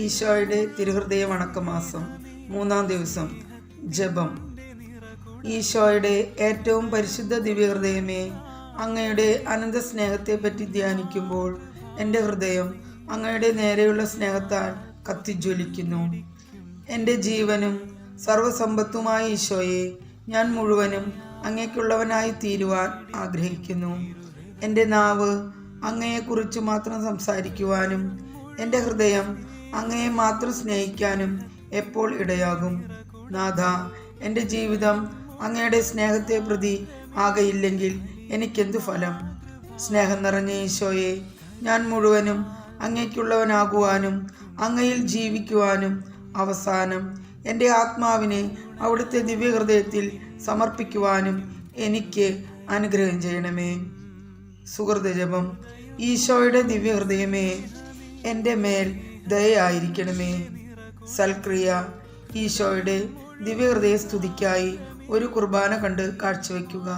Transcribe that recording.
ഈശോയുടെ തിരുഹൃദയ വണക്കമാസം 3-ാം ദിവസം. ജപം. ഈശോയുടെ ഏറ്റവും പരിശുദ്ധ ദിവ്യഹൃദയമേ, അങ്ങയുടെ അനന്ത സ്നേഹത്തെപ്പറ്റി ധ്യാനിക്കുമ്പോൾ എൻ്റെ ഹൃദയം അങ്ങയുടെ നേരെയുള്ള സ്നേഹത്താൽ കത്തിജ്വലിക്കുന്നു. എൻ്റെ ജീവനും സർവസമ്പത്തുമായ ഈശോയെ, ഞാൻ മുഴുവനും അങ്ങേക്കുള്ളവനായി തീരുവാൻ ആഗ്രഹിക്കുന്നു. എൻ്റെ നാവ് അങ്ങയെക്കുറിച്ച് മാത്രം സംസാരിക്കുവാനും എൻ്റെ ഹൃദയം അങ്ങയെ മാത്രം സ്നേഹിക്കാനും എപ്പോൾ ഇടയാകും? നാഥ, എൻ്റെ ജീവിതം അങ്ങയുടെ സ്നേഹത്തെ പ്രതി ആകയില്ലെങ്കിൽ എനിക്കെന്തു ഫലം? സ്നേഹം നിറഞ്ഞ ഈശോയെ, ഞാൻ മുഴുവനും അങ്ങയ്ക്കുള്ളവനാകുവാനും അങ്ങയിൽ ജീവിക്കുവാനും അവസാനം എൻ്റെ ആത്മാവിനെ അവിടുത്തെ ദിവ്യഹൃദയത്തിൽ സമർപ്പിക്കുവാനും എനിക്ക് അനുഗ്രഹം ചെയ്യണമേ. സുഹൃതജപം. ഈശോയുടെ ദിവ്യഹൃദയമേ, എൻ്റെ മേൽ ദയയായിരിക്കണമേ. സൽക്രിയ. ഈശോയുടെ ദിവ്യഹൃദയ സ്തുതിക്കായി ഒരു കുർബാന കണ്ട് കാഴ്ചവെക്കുക.